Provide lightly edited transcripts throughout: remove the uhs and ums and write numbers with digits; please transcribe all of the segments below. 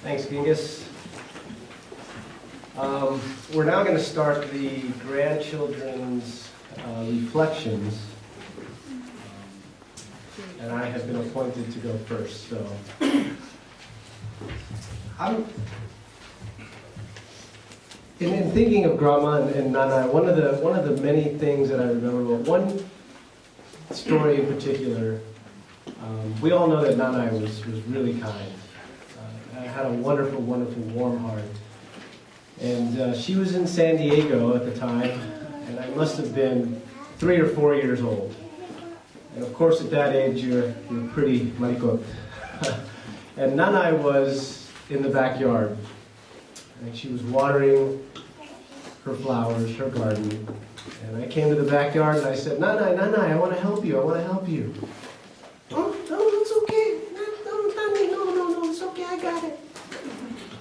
Thanks, Genghis. We're now going to start the grandchildren's reflections, and I have been appointed to go first. So, in thinking of Grumma and Nana, one of the many things that I remember, one story in particular. We all know that Nana was really kind. Had a wonderful, wonderful, warm heart. And she was in San Diego at the time, and I must have been 3 or 4 years old. And of course, at that age, you're pretty maricot. And Nana was in the backyard, and she was watering her flowers, her garden. And I came to the backyard and I said, Nana, I want to help you. I want to help you. Oh, no, it's okay. No, it's okay. I got it.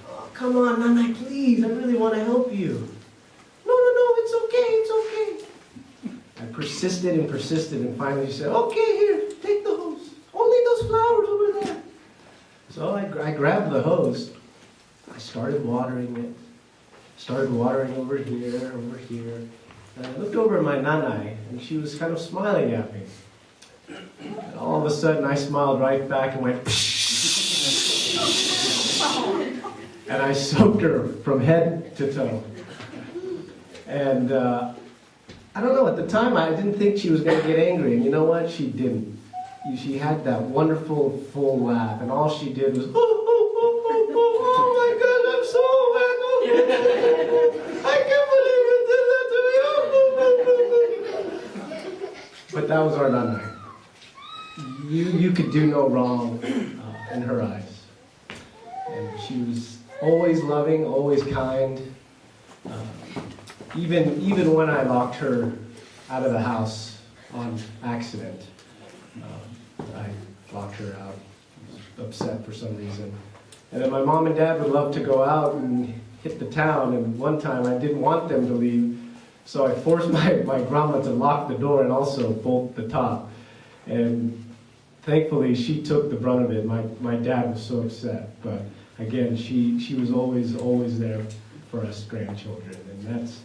Oh, come on, Nana, please. I really want to help you. No, it's okay. I persisted and finally she said, okay, here, take the hose. Only those flowers over there. So I grabbed the hose. I started watering it. Started watering over here. And I looked over at my Nanai, and she was kind of smiling at me. And all of a sudden, I smiled right back and went, and I soaked her from head to toe. And I don't know, at the time, I didn't think she was going to get angry. And you know what? She didn't. She had that wonderful, full laugh, and all she did was, oh my God, I'm so wet. I can't believe you did that to me. But that was our Nana. You could do no wrong in her eyes. And she was always loving, always kind. Even when I locked her out of the house on accident. I locked her out. I was upset for some reason. And then my mom and dad would love to go out and hit the town. And one time I didn't want them to leave. So I forced my grandma to lock the door and also bolt the top. And thankfully, she took the brunt of it. My dad was so upset. But again, she was always there for us grandchildren. And that's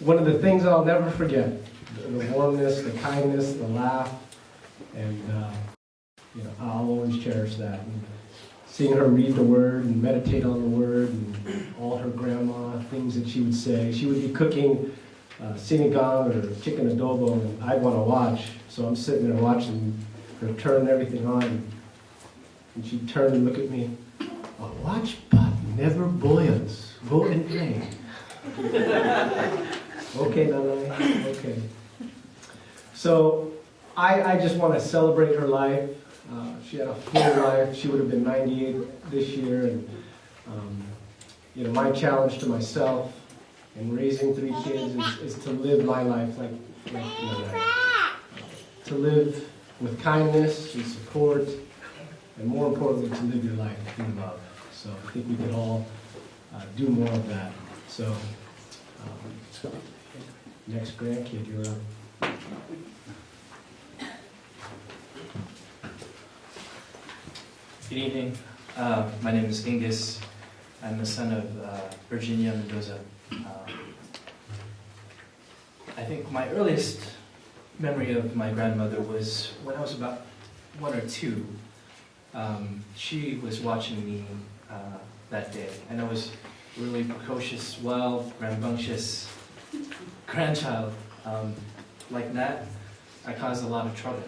one of the things I'll never forget. The warmness, the kindness, the laugh. And I'll always cherish that. And seeing her read the Word and meditate on the Word and all her grandma, things that she would say. She would be cooking sinigang or chicken adobo, and I'd want to watch. So I'm sitting there watching her turn everything on. And she'd turn and look at me. A watch pot never boils. Go and play. Okay, Nana. Okay. So I just want to celebrate her life. She had a full life. She would have been 98 this year. And my challenge to myself in raising 3 kids is to live my life like to live with kindness and support, and more importantly, to live your life in love. So I think we could all do more of that. So next grandkid, you're up. Good evening. My name is Genghis. I'm the son of Virginia Mendoza. I think my earliest memory of my grandmother was when I was about 1 or 2. She was watching me that day, and I was really precocious, wild, rambunctious grandchild. Like that, I caused a lot of trouble.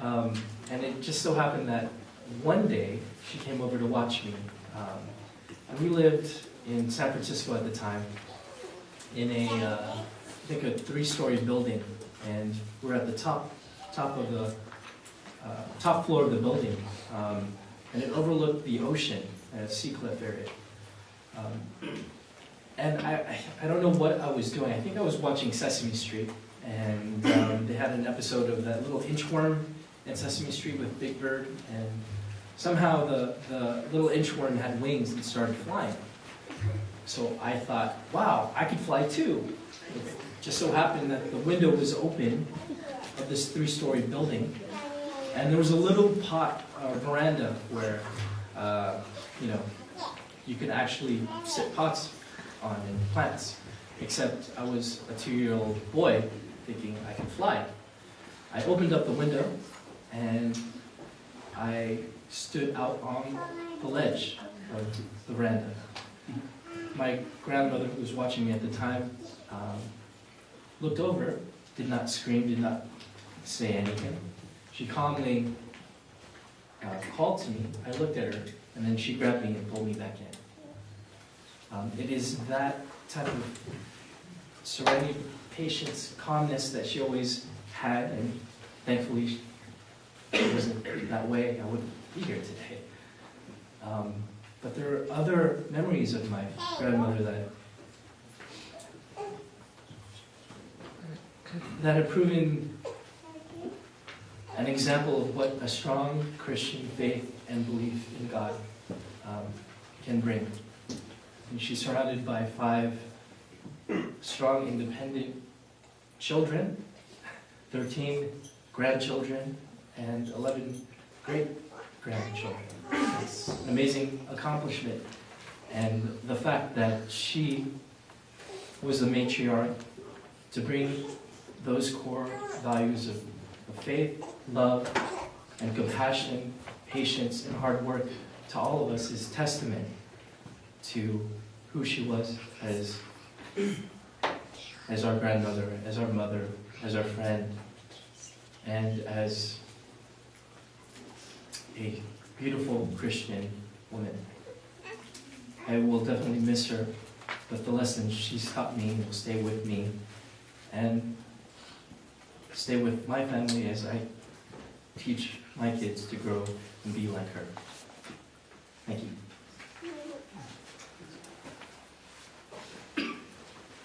And it just so happened that one day she came over to watch me. And we lived in San Francisco at the time in I think a 3-story building, and we're at the top of the top floor of the building, and it overlooked the ocean and a sea cliff area. And I don't know what I was doing. I think I was watching Sesame Street, and they had an episode of that little inchworm in Sesame Street with Big Bird, and somehow the little inchworm had wings and started flying. So I thought, wow, I could fly too. It just so happened that the window was open of this 3-story building, and there was a little veranda where you know, you could actually sit pots on and plants. Except I was a 2-year-old boy thinking I could fly. I opened up the window and I stood out on the ledge of the veranda. My grandmother, who was watching me at the time, looked over, did not scream, did not say anything. She calmly called to me. I looked at her, and then she grabbed me and pulled me back in. It is that type of serenity, patience, calmness that she always had, and thankfully it wasn't that way. I wouldn't be here today. But there are other memories of my grandmother that have proven an example of what a strong Christian faith and belief in God can bring. And she's surrounded by 5 strong, independent children, 13 grandchildren, and 11 great-grandchildren. It's an amazing accomplishment. And the fact that she was the matriarch to bring those core values of faith, love, and compassion, patience, and hard work to all of us is testament to who she was as our grandmother, as our mother, as our friend, and as a beautiful Christian woman. I will definitely miss her, but the lessons she's taught me will stay with me and stay with my family as I teach my kids to grow and be like her. Thank you.